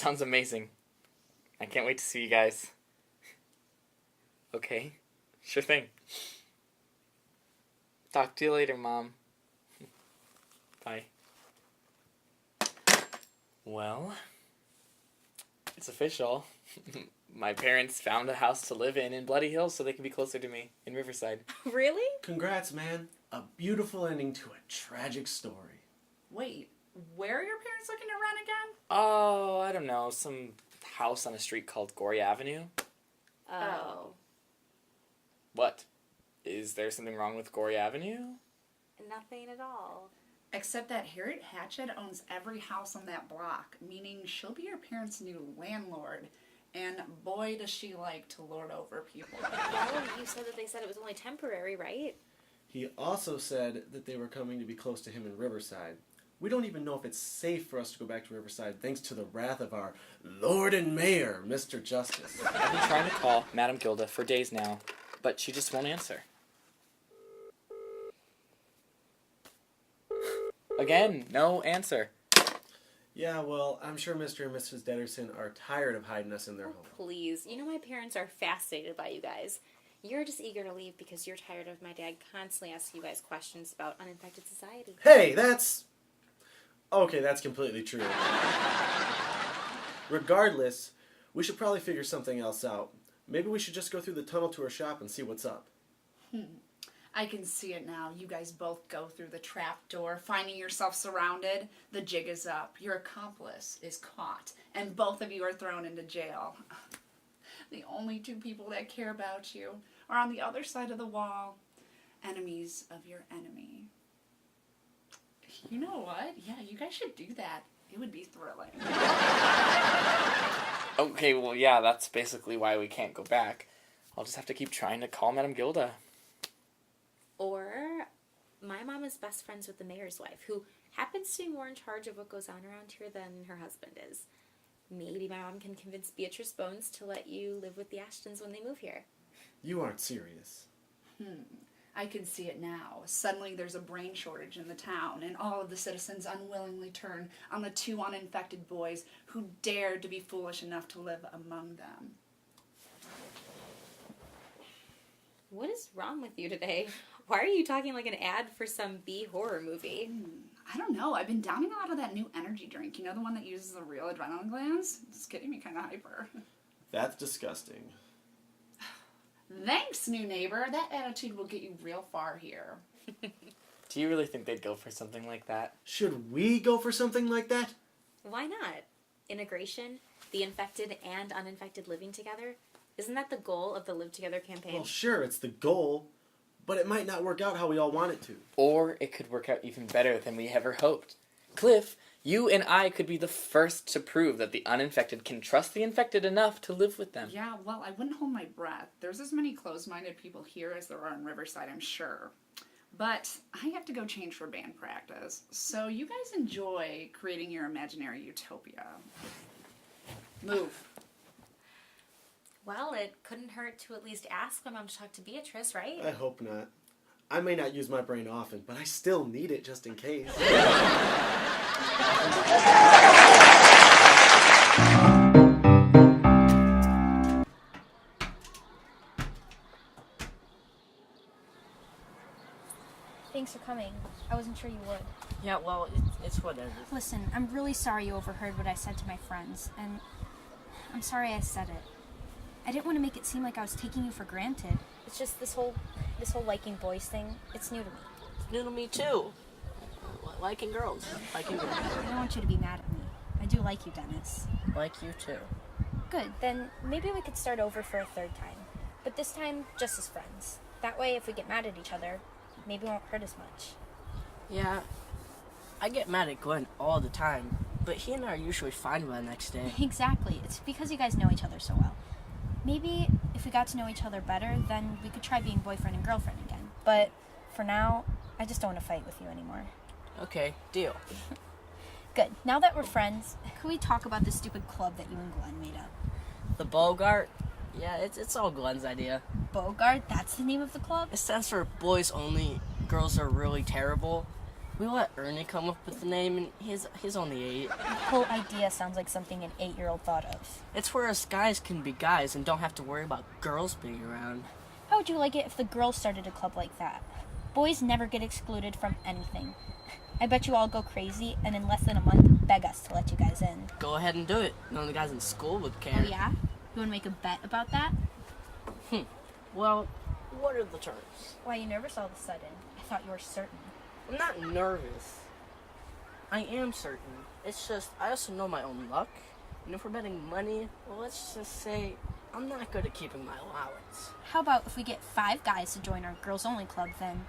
sounds amazing. I can't wait to see you guys. Okay, sure thing. Talk to you later, Mom. Bye. Well, it's official. My parents found a house to live in Bloody Hills so they can be closer to me in Riverside. Really? Congrats, man. A beautiful ending to a tragic story. Wait, where are your parents looking to rent again? Oh, I don't know. Some house on a street called Gory Avenue. Oh. What? Is there something wrong with Gory Avenue? Nothing at all. Except that Harriet Hatchet owns every house on that block, meaning she'll be your parents' new landlord. And boy, does she like to lord over people. Well, you said that they said it was only temporary, right? He also said that they were coming to be close to him in Riverside. We don't even know if it's safe for us to go back to Riverside thanks to the wrath of our Lord and Mayor, Mr. Justice. I've been trying to call Madame Gilda for days now, but she just won't answer. Again, no answer. Yeah, well, I'm sure Mr. and Mrs. Deaderson are tired of hiding us in their home. Please. You know my parents are fascinated by you guys. You're just eager to leave because you're tired of my dad constantly asking you guys questions about uninfected society. Hey, that's... Okay, that's completely true. Regardless, we should probably figure something else out. Maybe we should just go through the tunnel to her shop and see what's up. I can see it now. You guys both go through the trap door, finding yourself surrounded. The jig is up. Your accomplice is caught, and both of you are thrown into jail. The only two people that care about you are on the other side of the wall, enemies of your enemy. You know what? Yeah, you guys should do that. It would be thrilling. Okay, well, yeah, that's basically why we can't go back. I'll just have to keep trying to call Madame Gilda. Or my mom is best friends with the mayor's wife, who happens to be more in charge of what goes on around here than her husband is. Maybe my mom can convince Beatrice Bones to let you live with the Ashtons when they move here. You aren't serious. I can see it now. Suddenly there's a brain shortage in the town, and all of the citizens unwillingly turn on the two uninfected boys who dared to be foolish enough to live among them. What is wrong with you today? Why are you talking like an ad for some B horror movie? I don't know. I've been downing a lot of that new energy drink. You know, the one that uses the real adrenaline glands? It's getting me kind of hyper. That's disgusting. Thanks, new neighbor. That attitude will get you real far here. Do you really think they'd go for something like that? Should we go for something like that? Why not? Integration, the infected and uninfected living together. Isn't that the goal of the Live Together campaign? Well, sure, it's the goal, but it might not work out how we all want it to. Or it could work out even better than we ever hoped. Cliff, you and I could be the first to prove that the uninfected can trust the infected enough to live with them. Yeah, well, I wouldn't hold my breath. There's as many closed-minded people here as there are in Riverside, I'm sure. But I have to go change for band practice. So you guys enjoy creating your imaginary utopia. Move. Well, it couldn't hurt to at least ask my mom to talk to Beatrice, right? I hope not. I may not use my brain often, but I still need it just in case. Thanks for coming. I wasn't sure you would. Yeah, well, it's whatever. Listen, I'm really sorry you overheard what I said to my friends, and I'm sorry I said it. I didn't want to make it seem like I was taking you for granted. It's just this whole liking boys thing. It's new to me. It's new to me, too. Liking girls. Liking girls. I don't want you to be mad at me. I do like you, Dennis. Like you, too. Good. Then maybe we could start over for a third time. But this time, just as friends. That way, if we get mad at each other, maybe it won't hurt as much. Yeah, I get mad at Glenn all the time, but he and I are usually fine by the next day. Exactly. It's because you guys know each other so well. Maybe if we got to know each other better, then we could try being boyfriend and girlfriend again. But for now, I just don't want to fight with you anymore. Okay, deal. Good. Now that we're friends, could we talk about this stupid club that you and Glenn made up? The Bogart? Yeah, it's all Glenn's idea. Bogart? That's the name of the club? It stands for boys only, girls are really terrible. We let Ernie come up with the name, and he's only 8. The whole idea sounds like something an 8-year-old thought of. It's where us guys can be guys and don't have to worry about girls being around. How would you like it if the girls started a club like that? Boys never get excluded from anything. I bet you all go crazy, and in less than a month, beg us to let you guys in. Go ahead and do it. None of the guys in school would care. Oh yeah? You want to make a bet about that? Well, what are the terms? Why are you nervous all of a sudden? I thought you were certain. I'm not nervous. I am certain. It's just, I also know my own luck. And if we're betting money, well, let's just say I'm not good at keeping my allowance. How about if we get 5 guys to join our girls-only club, then?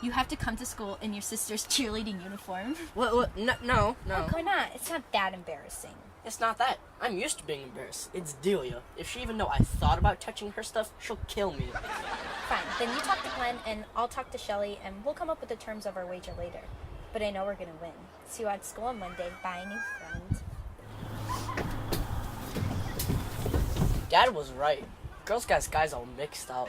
You have to come to school in your sister's cheerleading uniform. What? No. Oh, why not? It's not that embarrassing. It's not that. I'm used to being embarrassed. It's Delia. If she even know I thought about touching her stuff, she'll kill me. Fine, then you talk to Glenn, and I'll talk to Shelly, and we'll come up with the terms of our wager later. But I know we're gonna win. See you at school on Monday. Bye, new friend. Dad was right. Girls got guys all mixed up.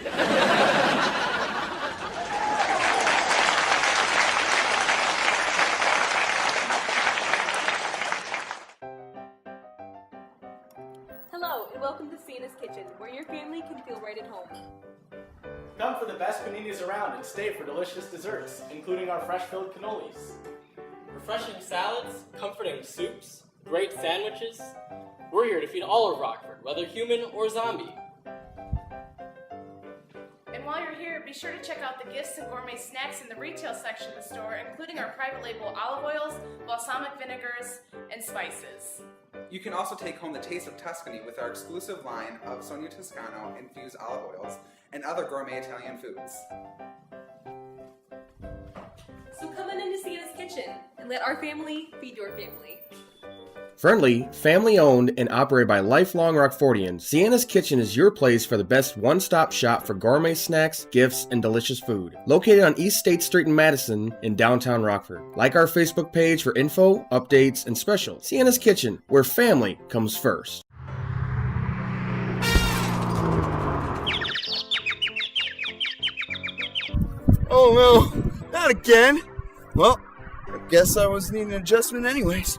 Hello, and welcome to Sienna's Kitchen, where your family can feel right at home. Come for the best paninis around and stay for delicious desserts, including our fresh-filled cannolis. Refreshing salads, comforting soups, great sandwiches. We're here to feed all of Rockford, whether human or zombie. And while you're here, be sure to check out the gifts and gourmet snacks in the retail section of the store, including our private label olive oils, balsamic vinegars, and spices. You can also take home the taste of Tuscany with our exclusive line of Sonia Toscano infused olive oils and other gourmet Italian foods. So come on into Sienna's Kitchen and let our family feed your family. Friendly, family-owned, and operated by lifelong Rockfordians, Sienna's Kitchen is your place for the best one-stop shop for gourmet snacks, gifts, and delicious food. Located on East State Street in Madison in downtown Rockford. Like our Facebook page for info, updates, and specials. Sienna's Kitchen, where family comes first. Oh no, not again! Well, I guess I was needing an adjustment anyways.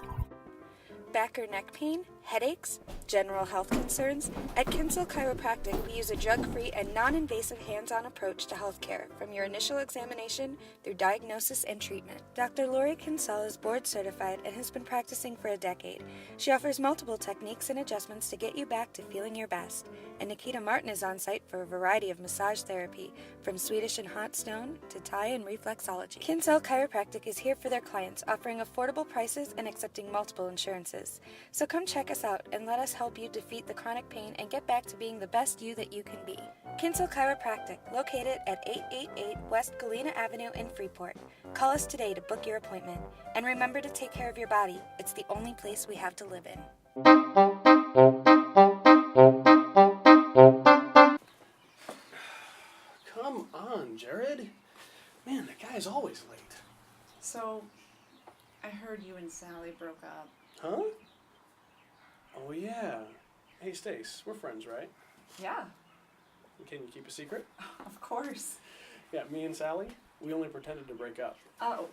Back or neck pain, headaches, general health concerns? At Kinsel Chiropractic, we use a drug-free and non-invasive hands-on approach to healthcare, from your initial examination through diagnosis and treatment. Dr. Lori Kinsel is board-certified and has been practicing for a decade. She offers multiple techniques and adjustments to get you back to feeling your best. And Nikita Martin is on site for a variety of massage therapy, from Swedish and hot stone to Thai and reflexology. Kinsel Chiropractic is here for their clients, offering affordable prices and accepting multiple insurances. So come check us out and let us help you defeat the chronic pain and get back to being the best you that you can be. Kinsel Chiropractic, located at 888 West Galena Avenue in Freeport. Call us today to book your appointment. And remember to take care of your body. It's the only place we have to live in. Come on, Jared. Man, the guy's always late. So, I heard you and Sally broke up. Huh? Oh, yeah. Hey, Stace, we're friends, right? Yeah, Can you keep a secret? of course. Yeah, me and Sally, we only pretended to break up. Oh,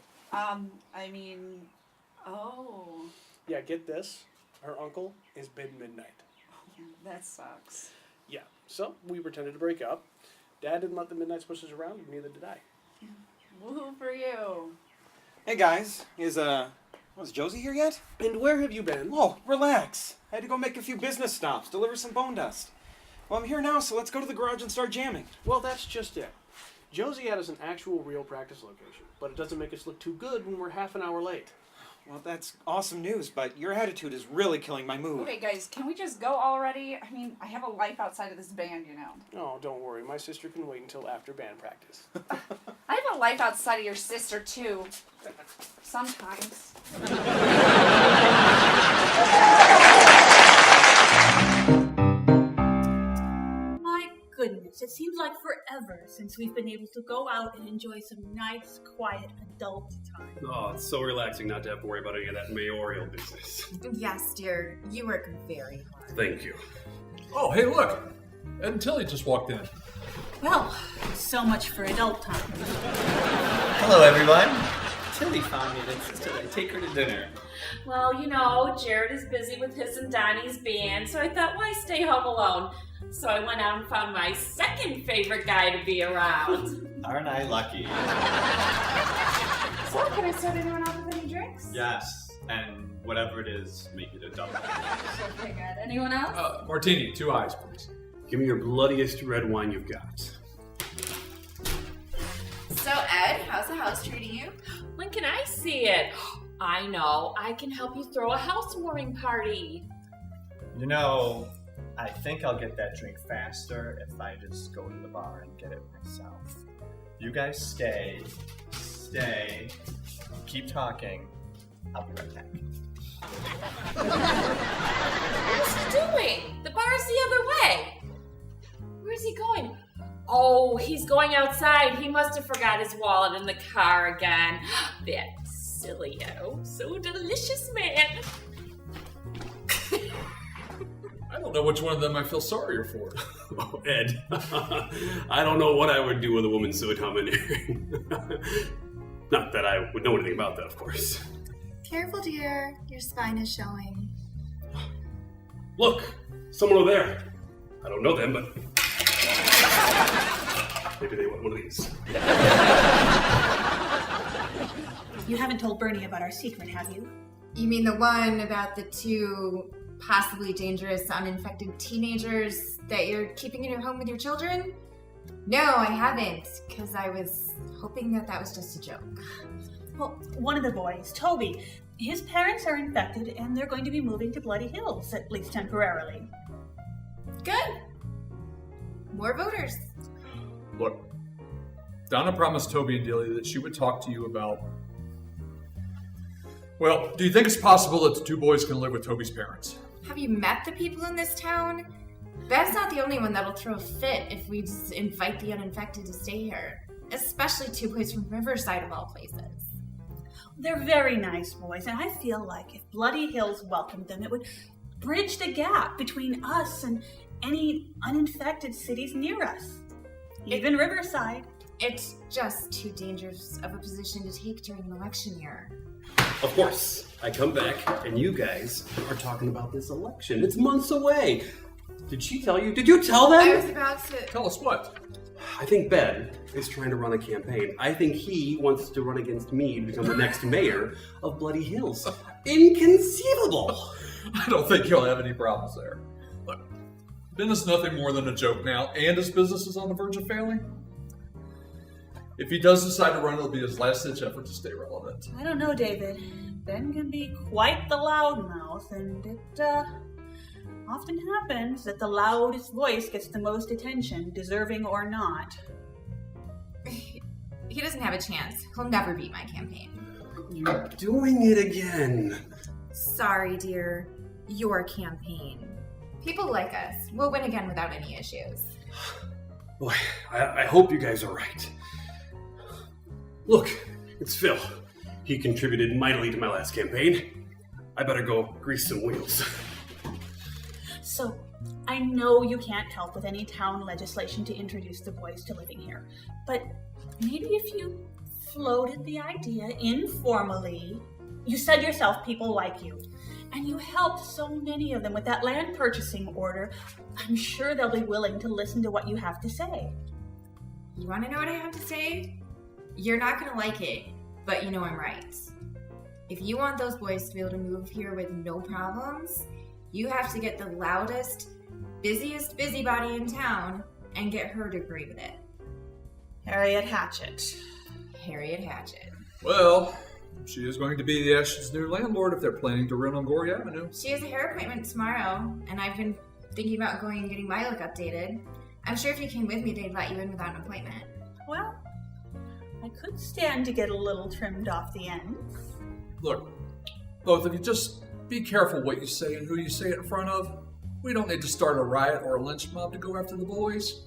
oh. Yeah, get this. Her uncle is mid-midnight. That sucks. Yeah, so we pretended to break up. Dad didn't let the midnight switches around, and neither did I. Woohoo for you. Hey guys, was Josie here yet? And where have you been? Oh, relax. I had to go make a few business stops, deliver some bone dust. Well, I'm here now, so let's go to the garage and start jamming. Well, that's just it. Josie had us an actual real practice location, but it doesn't make us look too good when we're half an hour late. Well, that's awesome news, but your attitude is really killing my mood. Okay, guys, can we just go already? I mean, I have a life outside of this band, you know. Oh, don't worry. My sister can wait until after band practice. I have a life outside of your sister, too. Sometimes. My goodness, it seems like forever since we've been able to go out and enjoy some nice, quiet, adult time. Oh, it's so relaxing not to have to worry about any of that mayoral business. Yes, dear. You work very hard. Thank you. Oh, hey, look. Ed and Tilly just walked in. Well, so much for adult time. Hello, everyone. Tilly found me and insisted I take her to dinner. Well, you know, Jared is busy with his and Donnie's band, so I thought, why stay home alone? So I went out and found my second favorite guy to be around. Aren't I lucky? So, can I start anyone off with any drinks? Yes, and whatever it is, make it a double. Okay, good. Anyone else? Martini, 2 eyes, please. Give me your bloodiest red wine you've got. So, Ed, how's the house treating you? When can I see it? I know. I can help you throw a housewarming party. You know, I think I'll get that drink faster if I just go to the bar and get it myself. You guys stay, keep talking. I'll be right back. What's he doing? The bar's the other way. Where's he going? Oh, he's going outside. He must have forgot his wallet in the car again. That silly, oh, so delicious man. I don't know which one of them I feel sorrier for. Oh, Ed, I don't know what I would do with a woman so domineering. Not that I would know anything about that, of course. Careful, dear. Your spine is showing. Look, someone over there. I don't know them, but maybe they want one of these. You haven't told Bernie about our secret, have you? You mean the one about the 2 possibly dangerous uninfected teenagers that you're keeping in your home with your children? No, I haven't, because I was hoping that was just a joke. Well, one of the boys, Toby, his parents are infected and they're going to be moving to Bloody Hills, at least temporarily. Good. More voters. Look, Donna promised Toby and Dilly that she would talk to you about... Well, do you think it's possible that the 2 boys can live with Toby's parents? Have you met the people in this town? Bev's not the only one that'll throw a fit if we just invite the uninfected to stay here. Especially 2 boys from Riverside of all places. They're very nice boys, and I feel like if Bloody Hills welcomed them, it would bridge the gap between us and any uninfected cities near us. Even Riverside. It's just too dangerous of a position to take during an election year. Of course, I come back and you guys are talking about this election. It's months away. Did she tell you? Did you tell them? I was about to... Tell us what? I think Ben is trying to run a campaign. I think he wants to run against me to become the next mayor of Bloody Hills. Inconceivable! I don't think you'll have any problems there. Look, Ben is nothing more than a joke now, and his business is on the verge of failing. If he does decide to run, it'll be his last-ditch effort to stay relevant. I don't know, David. Ben can be quite the loudmouth, and it often happens that the loudest voice gets the most attention, deserving or not. He doesn't have a chance. He'll never beat my campaign. You're doing it again. Sorry, dear. Your campaign. People like us. We'll win again without any issues. Boy, I hope you guys are right. Look, it's Phil. He contributed mightily to my last campaign. I better go grease some wheels. So, I know you can't help with any town legislation to introduce the boys to living here, but maybe if you floated the idea informally, you said yourself people like you, and you helped so many of them with that land purchasing order, I'm sure they'll be willing to listen to what you have to say. You want to know what I have to say? You're not going to like it, but you know I'm right. If you want those boys to be able to move here with no problems, you have to get the loudest, busiest busybody in town and get her to agree with it. Harriet Hatchett. Harriet Hatchett. Well, she is going to be the Ashton's new landlord if they're planning to run on Gorey Avenue. She has a hair appointment tomorrow, and I've been thinking about going and getting my look updated. I'm sure if you came with me, they'd let you in without an appointment. Well, I could stand to get a little trimmed off the ends. Look, both of you, just be careful what you say and who you say it in front of. We don't need to start a riot or a lynch mob to go after the boys.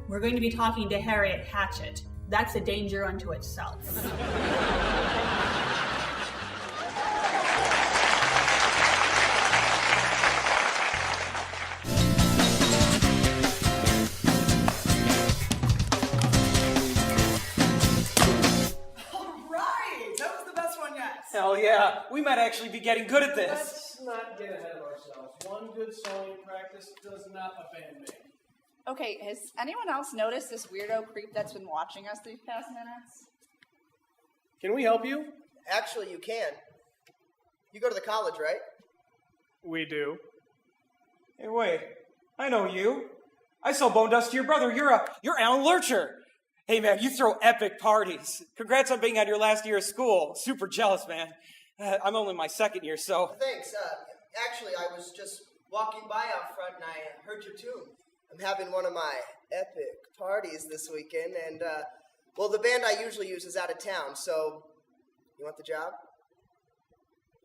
We're going to be talking to Harriet Hatchett. That's a danger unto itself. Hell yeah, we might actually be getting good at this. Let's not get ahead of ourselves. One good sewing practice does not offend me. Okay, has anyone else noticed this weirdo creep that's been watching us these past minutes? Can we help you? Actually, you can. You go to the college, right? We do. Hey, wait. I know you. I sell bone dust to your brother. You're Alan Lurcher. Hey, man, you throw epic parties. Congrats on being out your last year of school. Super jealous, man. I'm only my second year, so... Thanks. Actually, I was just walking by out front and I heard your tune. I'm having one of my epic parties this weekend, and, well, the band I usually use is out of town, so... You want the job?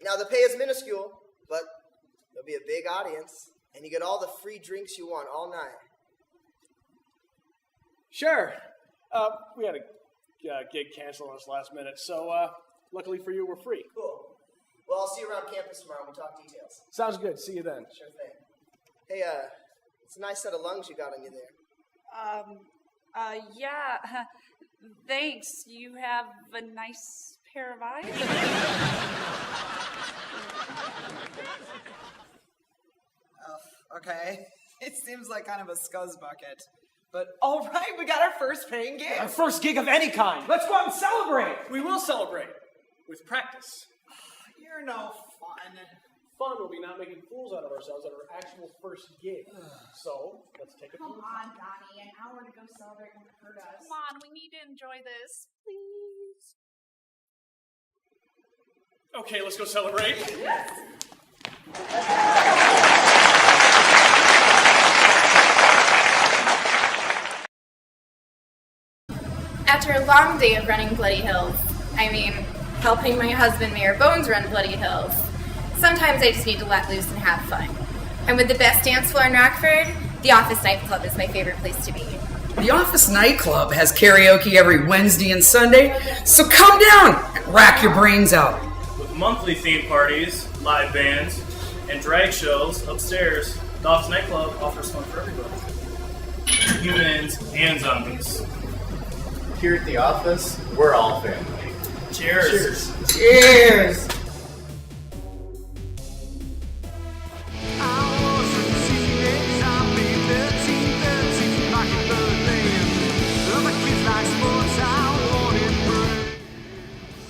Now, the pay is minuscule, but there'll be a big audience, and you get all the free drinks you want all night. Sure. We had a gig canceled on us last minute, so luckily for you, we're free. Cool. Well, I'll see you around campus tomorrow and we'll talk details. Sounds good. See you then. Sure thing. Hey, it's a nice set of lungs you got on you there. Yeah. Thanks. You have a nice pair of eyes. Okay. It seems like kind of a scuzz bucket. But all right, we got our first paying gig. Our first gig of any kind. Let's go out and celebrate. We will celebrate with practice. You're no fun. Fun will be not making fools out of ourselves at our actual first gig. So, let's take a Come on, Donnie. An hour to go celebrate won't hurt us. Come on, we need to enjoy this. Please. Okay, let's go celebrate. Yes. After a long day of running Bloody Hills, helping my husband Mayor Bones run Bloody Hills, sometimes I just need to let loose and have fun. And with the best dance floor in Rockford, the Office Nightclub is my favorite place to be. The Office Nightclub has karaoke every Wednesday and Sunday, so come down and rack your brains out. With monthly theme parties, live bands, and drag shows upstairs, the Office Nightclub offers fun for everybody. Humans and zombies. Here at the office, we're all family. Cheers. Cheers. Cheers.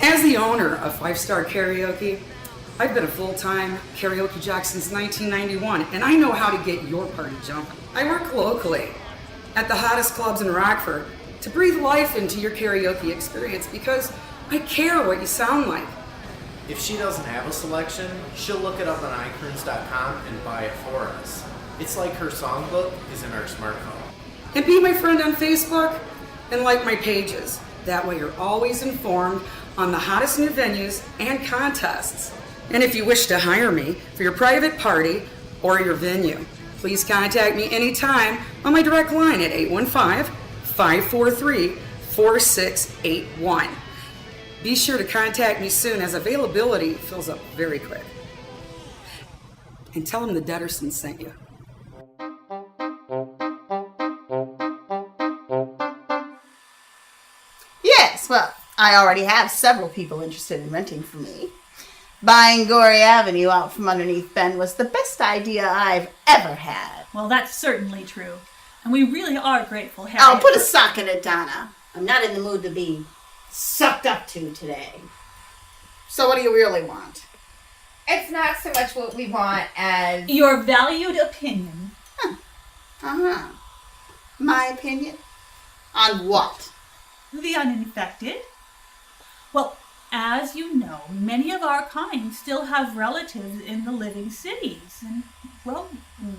As the owner of 5-Star Karaoke, I've been a full-time karaoke jock since 1991, and I know how to get your party jumping. I work locally at the hottest clubs in Rockford to breathe life into your karaoke experience because I care what you sound like. If she doesn't have a selection, she'll look it up on iTunes.com and buy it for us. It's like her songbook is in our smartphone. And be my friend on Facebook and like my pages. That way you're always informed on the hottest new venues and contests. And if you wish to hire me for your private party or your venue, please contact me anytime on my direct line at 815-543-4681. Be sure to contact me soon as availability fills up very quick. And tell them the Deadersons sent you. Yes, well, I already have several people interested in renting from me. Buying Gory Avenue out from underneath Ben was the best idea I've ever had. Well, that's certainly true. And we really are grateful, Harry. I'll put a sock in it, Donna. I'm not in the mood to be sucked up to today. So what do you really want? It's not so much what we want as... your valued opinion. Uh-huh. My opinion? On what? The uninfected. Well, as you know, many of our kind still have relatives in the living cities. And, well,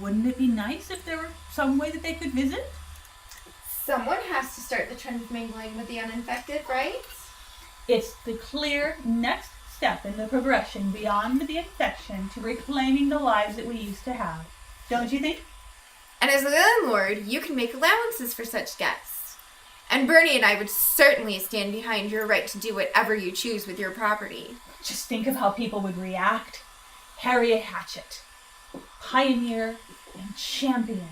wouldn't it be nice if there were some way that they could visit? Someone has to start the trend of mingling with the uninfected, right? It's the clear next step in the progression beyond the infection to reclaiming the lives that we used to have. Don't you think? And as a landlord, you can make allowances for such guests. And Bernie and I would certainly stand behind your right to do whatever you choose with your property. Just think of how people would react. Harriet Hatchett, pioneer and champion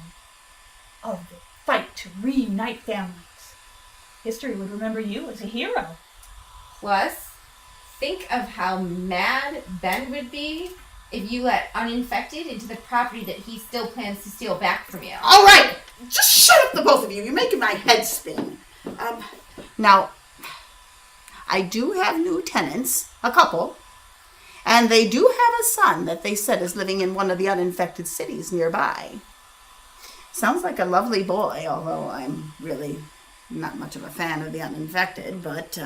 of the fight to reunite families. History would remember you as a hero. Plus, think of how mad Ben would be if you let uninfected into the property that he still plans to steal back from you. All right, just shut up, the both of you. You're making my head spin. Now, I do have new tenants, a couple, and they do have a son that they said is living in one of the uninfected cities nearby. Sounds like a lovely boy, although I'm really not much of a fan of the uninfected, but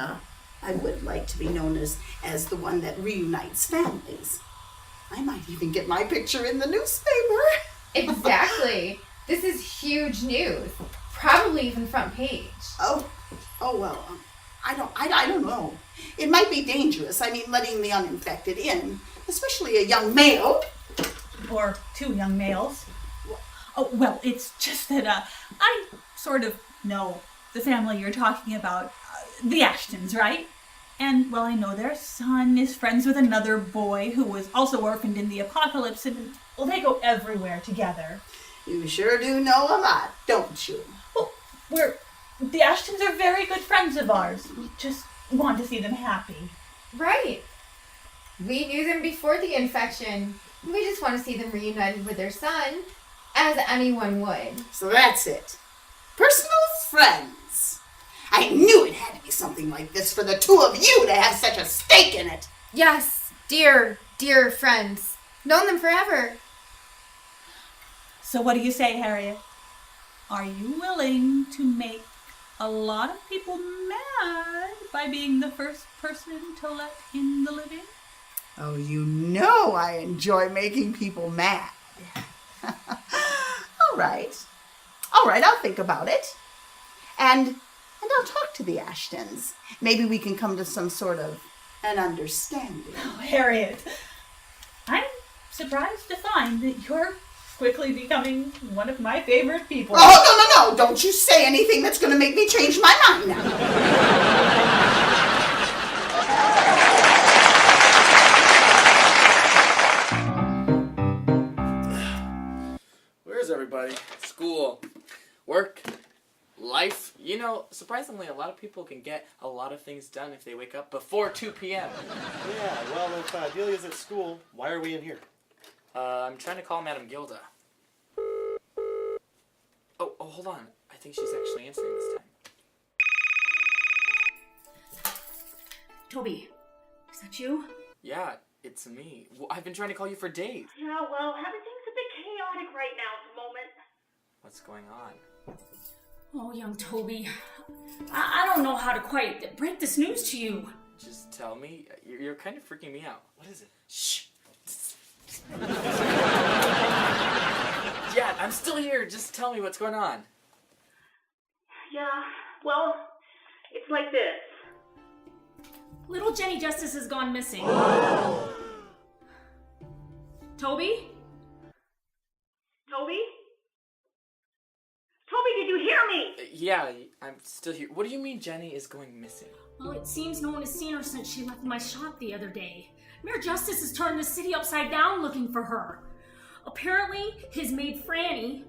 I would like to be known as the one that reunites families. I might even get my picture in the newspaper. Exactly. This is huge news. Probably even front page. Oh well, I don't know. It might be dangerous. I mean, letting the uninfected in, especially a young male. Or two young males. Oh, well, it's just that I sort of know the family you're talking about, the Ashtons, right? And, well, I know their son is friends with another boy who was also orphaned in the apocalypse, and, well, they go everywhere together. You sure do know a lot, don't you? Well, the Ashtons are very good friends of ours. We just want to see them happy. Right. We knew them before the infection. We just want to see them reunited with their son, as anyone would. So that's it. Personal friends. I knew it had to be something like this for the two of you to have such a stake in it. Yes, dear friends. Known them forever. So what do you say, Harriet? Are you willing to make a lot of people mad by being the first person to let in the living? Oh, you know I enjoy making people mad. All right, I'll think about it. And I'll talk to the Ashtons. Maybe we can come to some sort of an understanding. Oh, Harriet, I'm surprised to find that you're quickly becoming one of my favorite people. Oh, no. Don't you say anything that's going to make me change my mind now. Where's everybody? School, work, life. You know, surprisingly, a lot of people can get a lot of things done if they wake up before 2 p.m. Yeah, well, if Delia's at school, why are we in here? I'm trying to call Madam Gilda. Oh, hold on. I think she's actually answering this time. Toby, is that you? Yeah, it's me. Well, I've been trying to call you for days. Yeah, well, everything's a bit chaotic right now at the moment. What's going on? Oh, young Toby. I don't know how to quite break this news to you. Just tell me. You're kind of freaking me out. What is it? Shh. Yeah, I'm still here. Just tell me what's going on. Yeah, well, it's like this. Little Jenny Justice has gone missing. Toby? Toby? Toby, did you hear me? Yeah, I'm still here. What do you mean Jenny is going missing? Well, it seems no one has seen her since she left my shop the other day. Mayor Justice has turned the city upside down looking for her. Apparently, his maid Franny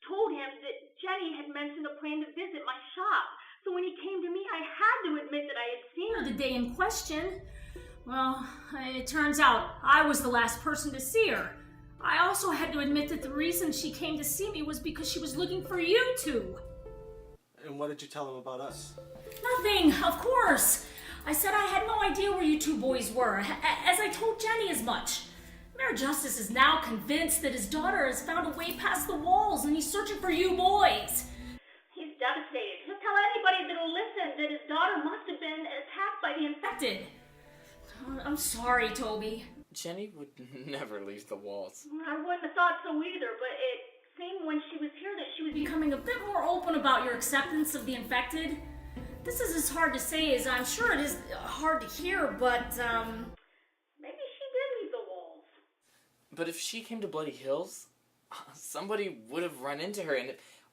told him that Jenny had mentioned a plan to visit my shop. So when he came to me, I had to admit that I had seen her the day in question. Well, it turns out I was the last person to see her. I also had to admit that the reason she came to see me was because she was looking for you two. And what did you tell him about us? Nothing, of course. I said I had no idea where you two boys were, as I told Jenny as much. Mayor Justice is now convinced that his daughter has found a way past the walls and he's searching for you boys. He's devastated. He'll tell anybody that'll listen that his daughter must have been attacked by the infected. I'm sorry, Toby. Jenny would never leave the walls. I wouldn't have thought so either, but it seemed when she was here that she was becoming a bit more open about your acceptance of the infected. This is as hard to say as I'm sure it is hard to hear, but, maybe she did leave the walls. But if she came to Bloody Hills, somebody would have run into her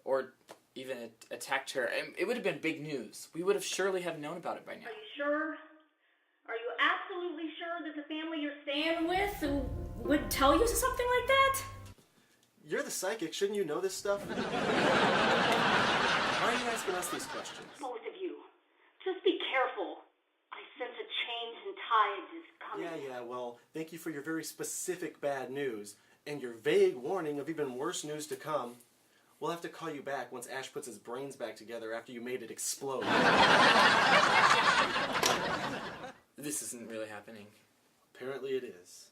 or even attacked her. It would have been big news. We would have surely have known about it by now. Are you sure? Are you absolutely sure that the family you're staying with would tell you something like that? You're the psychic. Shouldn't you know this stuff? Why are you asking us these questions? Both of you. Just be careful. I sense a rains and tides is coming. Yeah, well, thank you for your very specific bad news and your vague warning of even worse news to come. We'll have to call you back once Ash puts his brains back together after you made it explode. This isn't really happening. Apparently it is.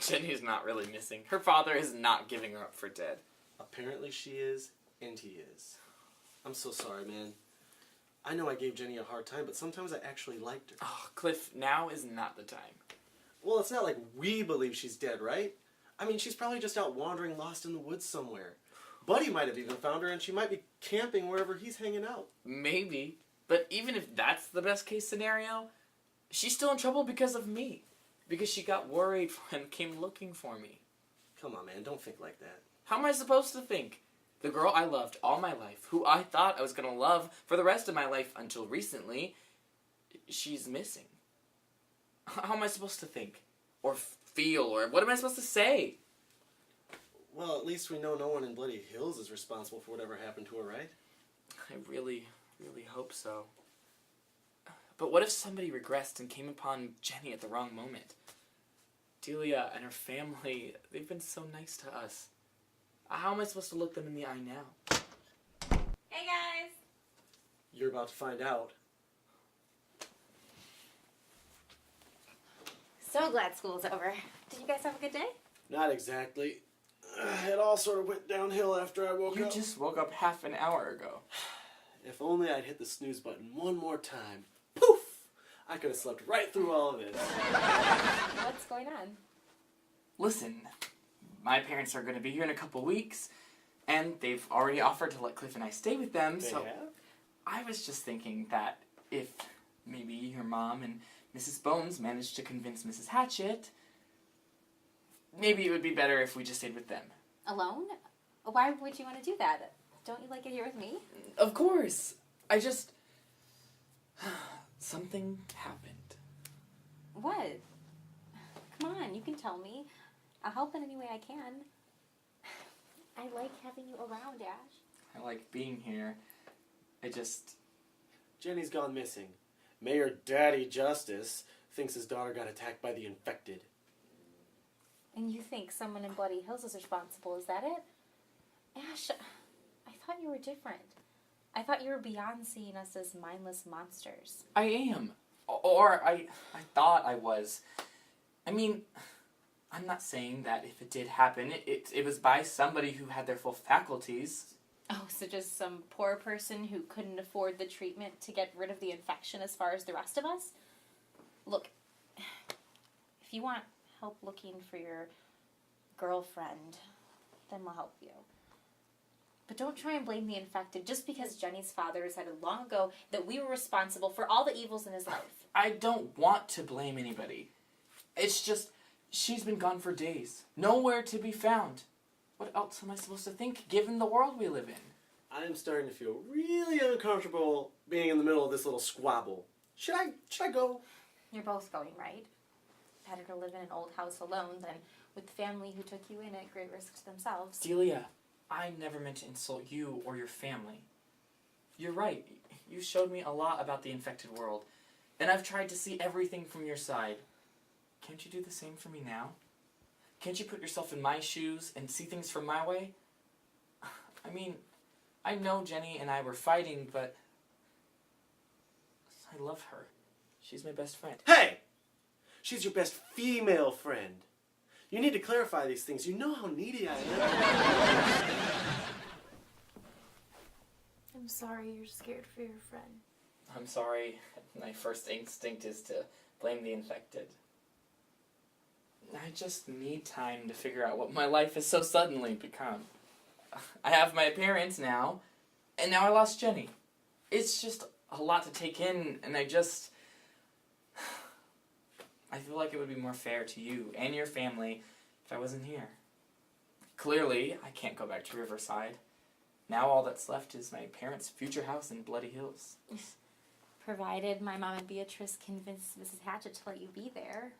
Jenny is not really missing. Her father is not giving her up for dead. Apparently she is, and he is. I'm so sorry, man. I know I gave Jenny a hard time, but sometimes I actually liked her. Oh, Cliff, now is not the time. Well, it's not like we believe she's dead, right? I mean, she's probably just out wandering lost in the woods somewhere. Buddy might have even found her, and she might be camping wherever he's hanging out. Maybe. But even if that's the best case scenario, she's still in trouble because of me. Because she got worried and came looking for me. Come on, man, don't think like that. How am I supposed to think? The girl I loved all my life, who I thought I was going to love for the rest of my life until recently, she's missing. How am I supposed to think? Or feel? Or what am I supposed to say? Well, at least we know no one in Bloody Hills is responsible for whatever happened to her, right? I really hope so. But what if somebody regressed and came upon Jenny at the wrong moment? Delia and her family, they've been so nice to us. How am I supposed to look them in the eye now? Hey guys! You're about to find out. So glad school's over. Did you guys have a good day? Not exactly. It all sort of went downhill after I woke up. You just woke up half an hour ago. If only I'd hit the snooze button one more time. Poof! I could have slept right through all of this. What's going on? Listen, my parents are going to be here in a couple weeks, and they've already offered to let Cliff and I stay with them, They so have? I was just thinking that if maybe your mom and Mrs. Bones managed to convince Mrs. Hatchet, maybe it would be better if we just stayed with them. Alone? Why would you want to do that? Don't you like it here with me? Of course. I just... Something happened. What? Come on, you can tell me. I'll help in any way I can. I like having you around, Ash. I like being here. I just... Jenny's gone missing. Mayor Daddy Justice thinks his daughter got attacked by the infected. And you think someone in Bloody Hills is responsible, is that it? Ash, I thought you were different. I thought you were beyond seeing us as mindless monsters. I am. Or I thought I was. I mean, I'm not saying that if it did happen, it was by somebody who had their full faculties. Oh, so just some poor person who couldn't afford the treatment to get rid of the infection as far as the rest of us? Look, if you want help looking for your girlfriend, then we'll help you. But don't try and blame the infected just because Jenny's father decided long ago that we were responsible for all the evils in his life. I don't want to blame anybody. It's just, she's been gone for days. Nowhere to be found. What else am I supposed to think, given the world we live in? I'm starting to feel really uncomfortable being in the middle of this little squabble. Should I go? You're both going, right? Better to live in an old house alone than with family who took you in at great risk to themselves. Delia, I never meant to insult you or your family. You're right. You showed me a lot about the infected world, and I've tried to see everything from your side. Can't you do the same for me now? Can't you put yourself in my shoes and see things from my way? I mean, I know Jenny and I were fighting, but I love her. She's my best friend. Hey! She's your best female friend. You need to clarify these things. You know how needy I am. I'm sorry you're scared for your friend. I'm sorry. My first instinct is to blame the infected. I just need time to figure out what my life has so suddenly become. I have my parents now, and now I lost Jenny. It's just a lot to take in, and I feel like it would be more fair to you and your family if I wasn't here. Clearly, I can't go back to Riverside. Now all that's left is my parents' future house in Bloody Hills. Provided my mom and Beatrice convince Mrs. Hatchet to let you be there.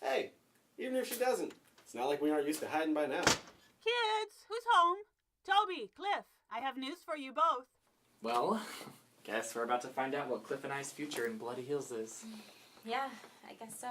Hey, even if she doesn't, it's not like we aren't used to hiding by now. Kids, who's home? Toby, Cliff, I have news for you both. Well, guess we're about to find out what Cliff and I's future in Bloody Hills is. Yeah, I guess so.